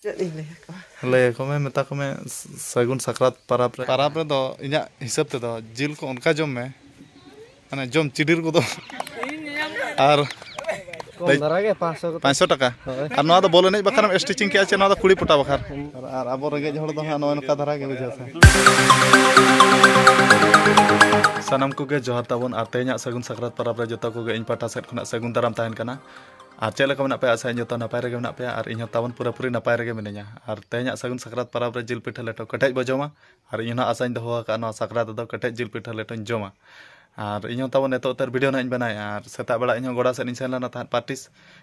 ले को मैं मेता को मैं सगुन सकरात पाराब रे दो इना हिसाब ते दो जिल को उनका जम में माने जम चिडिर को दो आर 500 টাকা আর নয়া তো বলে নাই বাখার স্টিচিং কে আছে নয়া তো 20 পটা বাখার আর আবো রেগে হড় দো নয়া নকা ধারা গে বুঝাছে sanam ko ge johar tabon ar tenya sagun sakrat parab re jota ko ge in pata set khona sagun daram tahen kana ar chele ko mena pe asa jota napay rege mena pe ar inyo tabon pura puri napay rege menenya ar tenya sagun sakrat parab re jil pitha leto ketaj bojoma ar inyo asa doho ka no sakrat do ketaj jil pitha leto joma R ইño tabon eto ter video na banai ar seta bela iño goda sen sen lana tahan partis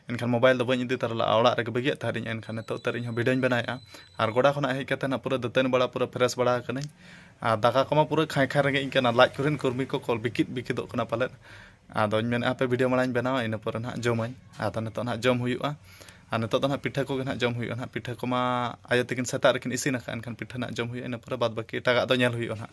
enkan mobile do bañ idi tar la awla rek begi tarin enkan eto ter iño video banai ar goda khona hej kate na pura deten bala pura fresh bala kanai ar daka koma pura khai khai rege inkana laj kurin kurmi ko kol bikit bikit kana palet ado men ape video malañ banawa ina pura na jomañ ado neto na jom huyu'a আর নেতো তো না পিঠা কো না জম হুইও না পিঠা কমা আyo tikin seta rekin isi na kan পিঠা না জম হুইও ina pura bad baki taga do nyal huiyo na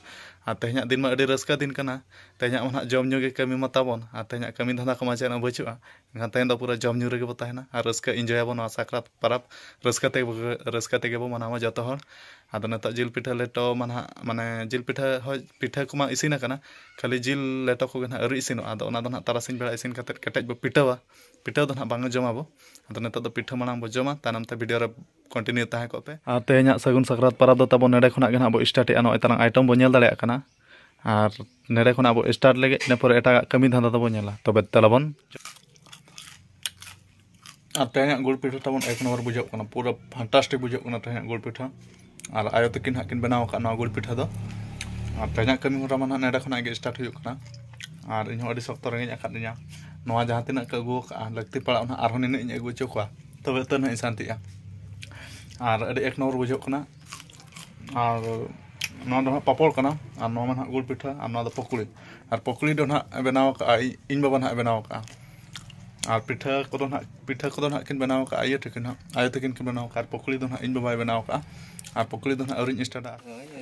ar tehnya din ma adi raska din kana tehnya ma jom nyu ge kami ma tabon ar tehnya kami dhanda kama chena bachua kan tehnya do pura jom nyu rege bo tahena ar raska enjoy abon sakrat parab raska tege bo manawa joto hor ado neto jil pitha leto mane jil pitha koma isi na kana khali jil leto ko na ari isino ado ona do na tarasin bela isin katet ketaj bo pitawa pitha do na bang joma bo ado neto do pitha manang bo joma tanam te video re continue tahe ko pe ar tehnya sagun sakrat parab do tabon nede khona ge na bo start e ano etarang item bo nyel dare kana ar nede khona bo start lege ina pore eta kami dhanda do bo nyela tobe telabon ar tehnya gul pitha tabon ek number bujok kana pura fantastic bujok kana tehnya gul pitha আর আয়ো তিকিন হাকিন বেনাও কা নয়া গুল পিঠা দো আর তেনা kami hora mana neda khona ge start huyuk kana ar inyo adi sokto renge akat nya noa jaha tina ka agu ka lakti pala na arhon ine nya agu chokwa tobe ton ha santi ya ar adi ek number bujok kana ar noa do papol kana ar noa man gul pitha ar noa do pokuli do na benaw ka in baba na benaw ka R pitha কদন kin benaw ka ayo tikin kin benaw ka pokuli do na in baba benaw ka R পকলি do na aurin start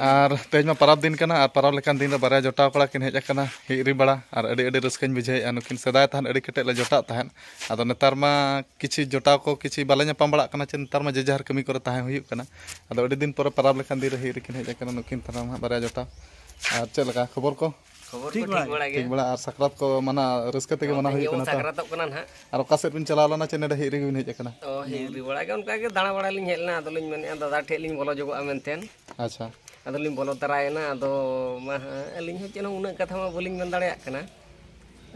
আর তেজ ma parab din kana ar parab lekan din re bare jotaw kala kin hej akana hiri bala ar adi raskañ bujhai anukin sedai tahan adi ketek la jotaw tahan ado netar ma kichi jotaw ko kichi bala nyapam bala kana chen netar ma jejahar kami kore tahen huyuk kana ado adi din pore parab lekan din re hiri kin hej akana nukin taram bare jotaw ar chel leka khobor ko ठीक बड़ा আর sakrat ko mana raska tege mana huyuk kana sakrat kana na ar oka set bin chalala na chen ede hiri bin hej akana o hiri bala ge onka ge dana bada lin helna ado lin men dada the lin bolo jogo amenten acha ado lin bolo tarayena ado ma alin ho chen una katha ma bolin men dareyak kana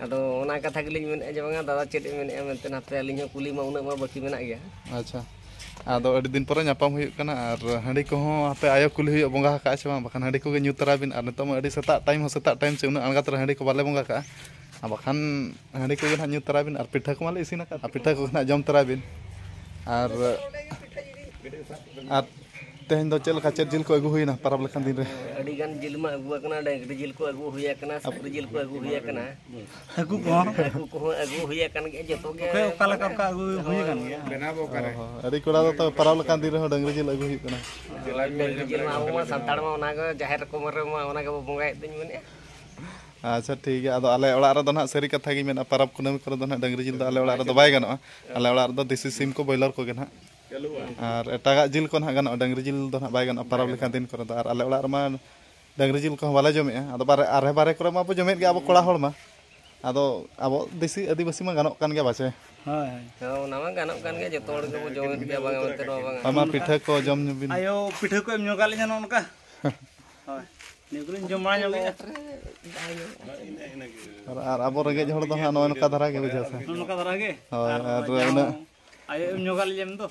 ado ona katha ge lin men je banga dada chet men amenten hate alin ho kuli ma una ma baki menak gya acha ado adi din pore nyapam huyuk kana ar handi ko ho ape ayo kuli huyuk bonga ka acha bang bakan handi ko ge nyutara bin ar neto ma adi seta time che una alga tra handi ko bale bonga ka bakan handi ko ge nyutara bin ar pitha ko male isina ka pitha ko na jom tara bin ar tehn do chel kachet jil ko agu huina parab lekan din re adi gan jil ma agu kana dangri jil ko agu huya kana sapri jil ko agu huya kana agu ko agu huya kana ge joto ge okala ka agu huya kan ge benabo kare adi koda do parab lekan din re dangri jil agu huya kana jil ma abu ma santar ma ona ge jaher ko mere ma ona ge bongai din men acha ठीक है ado ale ola re do na seri katha gi men parab kunami kore do na dangri jil do ale ola re do bai ganoa ale ola re do desi sim ko boiler ko ge na আর এটাগা জিল কোন হাগান ডাংরি জিল do na bai gan parab lekan din kore do ar ale ola rema dangri jil ko bala jome ado bare kore ma bo jomet ge abo kola hol ma ado abo desi adibasi ma ganok kan ge bache hoy ona ma ganok kan ge joto hor ge bo jomet ge bang ante no bang ama pitha ko jom nyu bin ayo pitha ko em nyu gal nya nonka hoy Nikulin जमा ᱧᱚᱜ আর abo rege hor do ha no ka dhara ge bujhasa no ka dhara ge hoy ar una ayo em nyogal jem do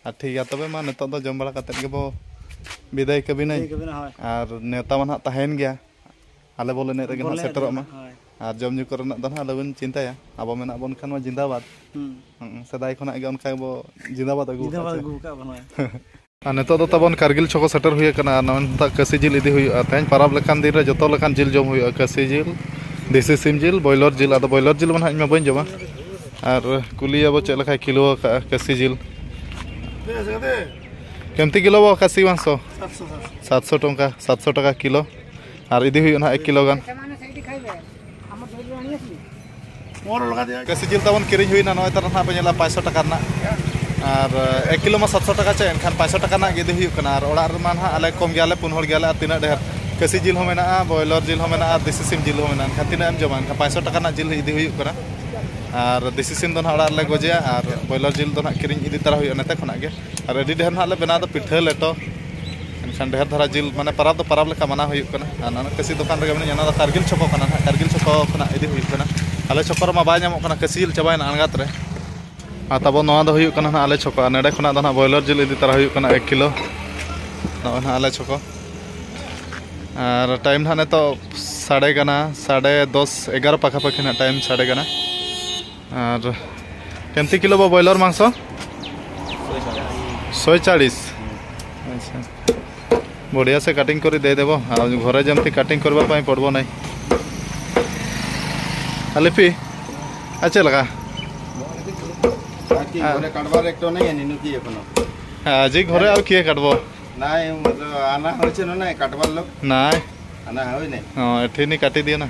আর ঠিক আছে তবে মা নেতো do jom bala katet ge bo biday kabinai R neta man ha tahen gya ale bole ne rege na seterok ma R jom nyu korena do na lewin cinta ya abo menak bon kan ma jindabad sedai khona ge onka bo jindabad agu ka banoy R নেতো do tabon kargil choko setter huye kana non ta kasi jil idi huyu aten parab lekan din re joto lekan jil jom huyu kasi jil desi sim jil boiler jil ado boiler jil man ha ma bain joma ar kuliya bo chela khai kilo ka kasi jil kemti kilo bo kasi 700 टंका 700 টাকা kilo আর ইদি huyu na 1 kilo gan kasi jil tabon kiring huina noy tar na penyela 500 টাকা na और 1 kilo मा 700 टाका चे एनखान 500 टाका ना गे हुई कना और ओड़ा रमा ना आले कम गेले 4 हर गेले तीना ढेर कसी जिल हो मेना बॉयलर जिल हो मेना देसी सिम जिल हो मेना एनखान तीना एम जमा एनखान 500 टाका ना जिल इदी हुई कना और देसी सिम दो ना ओड़ा ले गोजिया और बॉयलर जिल दो ना किरिंग इदी तरा हुई नते खना गे और अडी ढेर ना ले बना दो पिठा लेटो एनखान ढेर धरा जिल माने परब दो परब लेका मना हुई कना ना कसी दुकान रे मेना ना कारगिल छको कना कारगिल छको खना इदी हुई कना आले छको मा बाय नामो कना कसी जिल चबाय ना अनगात रे तब ना हुई कना आले छको नेडे खना दो ना बॉयलर जिल इदी तरा हुई कना 1 किलो ना आले छको और टाइम ना ने तो 10:30 11 पाखा पाखी ना टाइम 11:30 और केमती किलो बो बॉयलर मांस 140 अच्छा बढ़िया से कटिंग कर दे देव घरे जमती कटिंग करने पड़ब ना लिपि अच्छा लगा आज घरे आ किए काटब ना एठी नहीं काटी दिए ना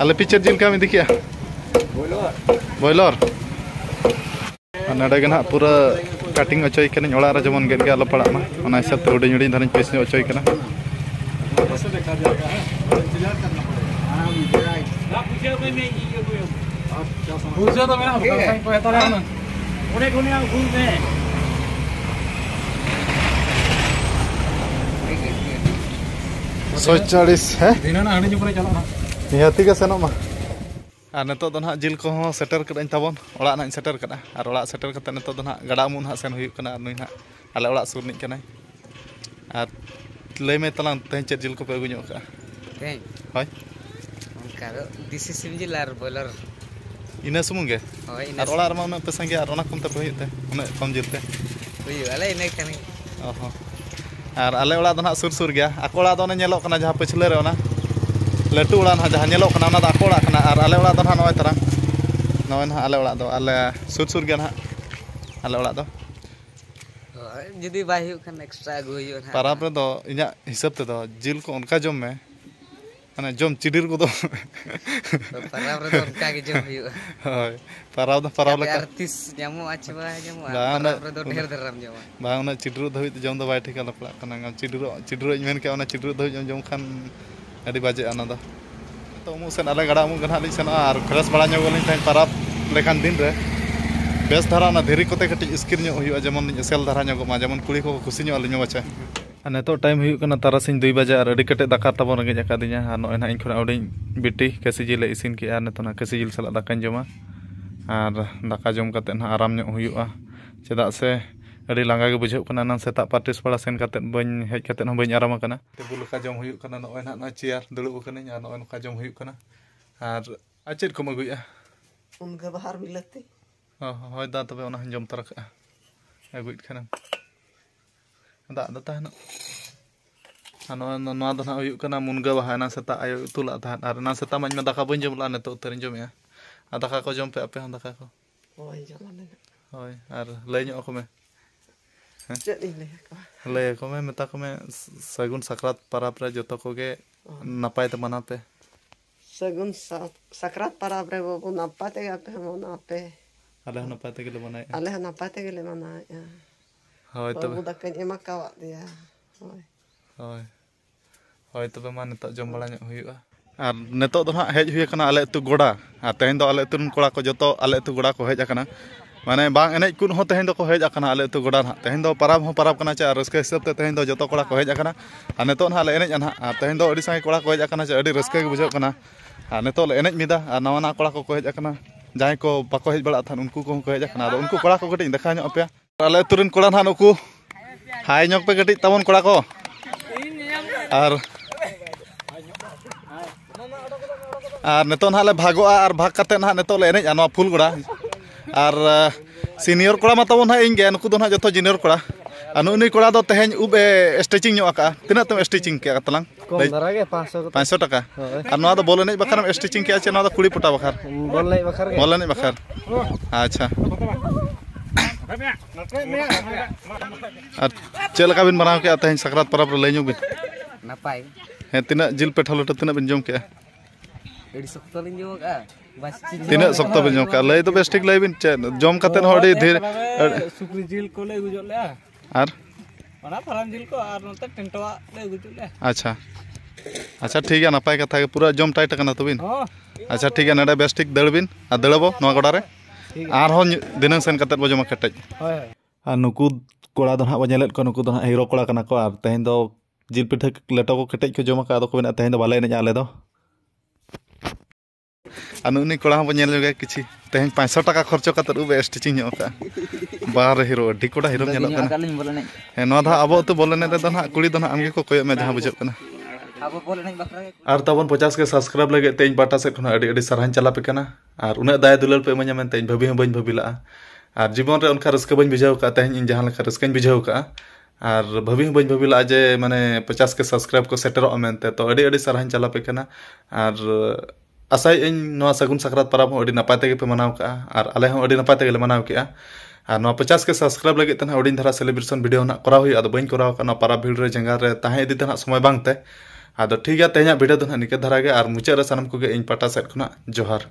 आले पिक्चर जिल का देखिए बॉयलर नाडे ना पूरा कटिंग अचोई ओड़ा जमन गेट आलो पड़ा हिसाब से हुडी हुडी धानी पीस अचोई सोचालीस है निहती के सेनो और नितो ना जिल को सेटर कर तबन ओड़ा ना सेटर कर और ओड़ा सेटर करते नितो ना गड़ा मुन ना सेन हुई कना नुई ना आले ओड़ा सुर निक कना और लय में तलां तें चेत जिल को पे अगुño का तें होय उनका दिसी सिम जिल और बॉयलर इना सुमुंग गे होय और ओड़ा रमा उना पे संगे और ओना कम ते हुई ते उना कम जिलते हुई आले इना कनी ओहो और आले ओड़ा दो ना सुर सुर गया आको ओड़ा दो ना नेलो कना जहां पछले रे ओना लटू ओड़ा ना जहां नेलो कना ओना आको ओड़ा कना और आले ओड़ा दो ना नय तरह नय ना आले ओड़ा दो आले सुर सुर गया ना आले ओड़ा दो जुदी बाय हुई खान एक्स्ट्रा अगु हुई ना परब रे दो इना हिसाब ते दो जिल को उनका जम में माने जम चिडिर को दो परब रे दो उनका के जम हुई होय परब लेका आर्टिस जामो अच्छे बा जामो परब रे दो ढेर धरम जामो बा उना चिडिर धोई जम दो बाय ठिका लपड़ा कना चिडिर मेन के उना चिडिर धोई जम खान अड़ी बाजे अना दो तो मु सेन आले गड़ा मु गना लिन सेन और फ्रेश बड़ा गलिन तैन परब लेखान दिन रे बेस धारा ना धीरी कोते कटी स्किर हुई जमन सेल धारा मा जमन कुड़ी को खुशी लिन बच्चा नितो टाइम हुई तारासिंह 2 बजे और अड़ी कटे दाका तब रेंगे अकादिया नॉय ना इन उड़ी बिटी कैसी जिले इसिन के नितो ना कैसी जिल साला दाका जमा और दाका जम करते ना आराम हुआ चेदा से अड़ी लांगा के बुझे ना सेता पार्टिस पड़ा सेन करते बन हेज करते बन आराम करना टेबुल का जम हुआ नॉय ना चेयर दुड़ुब कनी और नॉय नका जम हुआ और चेद को अगुया उनका बाहर मिलते हय दा तबे ओना जम तरा का अगुइट खाना दा दा ताहना नोआ दो ना हुई कना मुनगा बाहा ना सेता आयो तुला ताहन और ना सेता माñ में दाका बन जमला ने तो उतर जमया आ दाका को जम पे आपे हम दाका को होय जमला होय और लय ᱧᱚᱜ को में चेद लय को में मेता को में सगुन सकरात परब रे जतो को गे नपाय ते मना पे सगुन सकरात परब रे बाबू नपाय ते आपे हम नापे आले नपाय ते गेले मनाय आले नपाय ते गेले मनाय होय तबे बाबू दकन एमा कावा दिया होय होय होय तबे मा नितो जम बड़ा ᱧᱚᱜ हुईगा और नितो दो ना हेज हुई कना आले तु गोड़ा आ तेहन दो आले तुन कोड़ा को जतो आले तु गोड़ा को हेज अकना माने बांग एनेज कुन हो तेहन दो को हेज अकना आले तु गोड़ा ना तेहन दो परब हो परब कना चे रस्के हिसाब ते तेहन दो जतो कोड़ा को हेज अकना आ नितो ना आले एनेज ना तेहन दो अडी संगे कोड़ा को हेज अकना चे अडी रस्के के बुझो कना आ नितो ले एनेज मिदा आ नवा ना कोड़ा को हेज अकना जाय को बाको हेज बड़ा थान उनको को हेज अकना उनको कोड़ा को कटी देखा ᱧᱚᱜ पे आले तुरन कोड़ा ना नुकु हाय ᱧᱚᱜ पे कटी तबन कोड़ा को और नितो ना ले भागोआ और भाग करते ना नितो ले एनेज आनो फुल गोड़ा और सीनियर कोड़ा मा तबन हा इंगे नुकु दो ना जतो जूनियर कोड़ा अनुनी कोड़ा दो तेहेन उब स्टिचिंग ᱧᱚᱜ आका तिना तुम स्टिचिंग के तलांग कम धरा के 500 टाका और नवा दो बोल एनेज बखर स्टिचिंग के आचे नवा दो 20 फुटा बखर बोल नहीं बखर अच्छा और चलका बिन बनाव के तेहेन सकरात परब लय ᱧᱚᱜ बिन नपाय ᱦᱮᱸ ᱛᱤᱱᱟᱹᱜ ᱡᱤᱞ ᱯᱤᱴᱷᱟᱹ ᱞᱮᱴᱚ ᱛᱤᱱᱟᱹᱜ ᱵᱤᱱ ᱡᱚᱢ ᱠᱮᱜᱼᱟ? ᱟᱹᱰᱤ ᱥᱚᱠᱛᱚ ᱞᱤᱧ ᱡᱚᱢ ᱠᱟᱜᱼᱟ ᱛᱤᱱᱟᱹᱜ ᱥᱚᱠᱛᱚ ᱵᱤᱱ ᱡᱚᱢ ᱠᱮᱜᱼᱟ ᱞᱟᱹᱭ ᱫᱚ ᱵᱮᱥ ᱴᱷᱤक ᱞᱟᱹᱭ ᱵᱤᱱ ᱪᱮᱫ ᱡᱚᱢ ᱠᱟᱛᱮᱫ ᱦᱚᱸ ᱟᱹᱰᱤ ᱰᱷᱮᱨ ᱥᱩᱠᱨᱤ ᱡᱤᱞ ᱠᱚᱞᱮ ᱟᱹᱜᱩ ᱡᱚᱜ ᱞᱮᱜᱼᱟ ᱟᱨ ᱚᱱᱟ ᱯᱷᱟᱨᱟᱢ ᱡᱤᱞ ᱠᱚ ᱟᱨ ᱱᱚᱛᱮ ᱴᱮᱱᱴᱚᱣᱟᱜ ᱞᱮ ᱟᱹᱜᱩ ᱡᱚᱜ ᱞᱮᱜᱼᱟ ᱟᱪᱪᱷᱟ ᱟᱪᱪᱷᱟ ᱴᱷᱤक ᱜᱮᱭᱟ ᱱᱟᱯᱟᱭ ᱠᱟᱛᱷᱟ ᱜᱮ ᱯᱩᱨᱟᱹ ᱡᱚᱢ ᱴᱟइट ᱠᱟᱱᱟ ᱛᱚᱵᱤᱱ ᱟᱪᱪᱷᱟ ᱴᱷᱤक ᱜᱮᱭᱟ ᱱᱚᱰᱮ ᱵᱮᱥ ᱴᱷᱤक ᱫᱟᱹᱲ ᱵᱤᱱ ᱟᱨ ᱫᱟᱹᱲᱟᱵᱚ ᱱᱚᱣᱟ ᱜᱚᱰᱟ ᱨᱮ ᱟᱨᱦᱚᱸ ᱫᱤᱱᱟᱹᱝ ᱥᱮᱱ ᱠᱟᱛᱮᱫ ᱵᱚ ᱡᱚᱢᱟ ᱠᱮᱴᱮᱡ ᱟᱨ ᱱᱩᱠᱩ ᱠᱚᱲᱟ ᱫᱚ ᱦᱟᱸᱜ ᱵᱚ ᱧᱮᱞᱮᱫ ᱠᱚᱣᱟ ᱱᱩᱠᱩ ᱫᱚ ᱦᱟᱸᱜ ᱦᱤᱨᱳ ᱠᱚᱲᱟ ᱠᱟᱱᱟ ᱠᱚ ᱟᱨ ᱛᱮᱦᱮᱧ ᱫᱚ ᱡᱤᱞ ᱯᱤᱴᱷᱟᱹ ᱞᱮᱴᱚ ᱠᱚ ᱠᱮᱴᱮᱡ ᱠᱚ ᱡᱚᱢ ᱟᱠᱟᱫ ᱟᱫᱚ ᱠᱚ ᱢᱮᱱᱟ ᱛᱮᱦᱮᱧ ᱫᱚ ᱵᱟᱞᱮ ᱮᱱᱮᱡᱟ ᱟᱞᱮ ᱫᱚ ᱟᱨ ᱱᱩᱜ ᱠᱚᱲᱟ ᱦᱚᱸ ᱵᱚ ᱧᱮᱞ ᱧᱚᱜᱮ ᱠᱤᱪᱷᱤ ᱛᱮᱦᱮᱧ 500 ᱴᱟᱠᱟ ᱠᱷᱚᱨᱪᱚ ᱠᱟᱛᱮᱫ ᱩᱵ ᱥᱴᱤचिᱝ ᱧᱚᱜ ᱠᱟᱜᱼᱟ ᱵᱟᱨ ᱦᱤᱨᱳ ᱟᱹᱰᱤ ᱠᱚᱲᱟ ᱦᱤᱨᱳ ᱧᱮᱞᱚᱜ ᱠᱟᱱᱟ ᱦᱮᱸ ᱱᱚᱣᱟ ᱫᱚ ᱟᱵᱚ ᱟᱹᱛᱩ ᱵᱚᱞ ᱮᱱᱮᱡ ᱨᱮᱫᱚ ᱦᱟᱸᱜ ᱠᱩᱲᱤ ᱫᱚ ᱦᱟᱸᱜ ᱟᱢᱜᱮ ᱠᱚ ᱠᱚᱭᱚᱜ ᱢᱮ ᱡᱟᱦᱟᱸ ᱵᱩᱡᱷᱟᱹᱜ ᱠᱟᱱᱟ ᱟᱨ ᱛᱟᱵᱚᱱ 50 के सब्सक्राइब लगे तेज बाटा से अड़ी अड़ी साराहन चला पे कना और उन्हें दाय दुलार पे इमां मेनते भाभी हूं बन भाभी लगा और जीवन रे उनका रस्का बन बुझाव का तेज इन जहां लेखा रस्काኝ बुझाव का और भाभी हूं बन भाभी लगा जे माने 50 के सब्सक्राइब को सेटरो मेनते तो अड़ी साराहन चला पे कना और आसाय इन नवा सगुन सकरात परब हूं अड़ी नपाय तेगे पे मनाव का और आले हूं अड़ी नपाय तेगे ले मनाव केआ और नवा 50 के सब्सक्राइब लगे तना अड़ी धरा सेलिब्रेशन वीडियो ना कराव हुई आदो बइन कराव का परब भीड़ रे जंगा रे ताहे इदी तना समय बांगते आदो ठीक है तेहना वीडियो दो निके धरा गे और मुचाद रे सानम को इन पाटा सेट खना जोहार।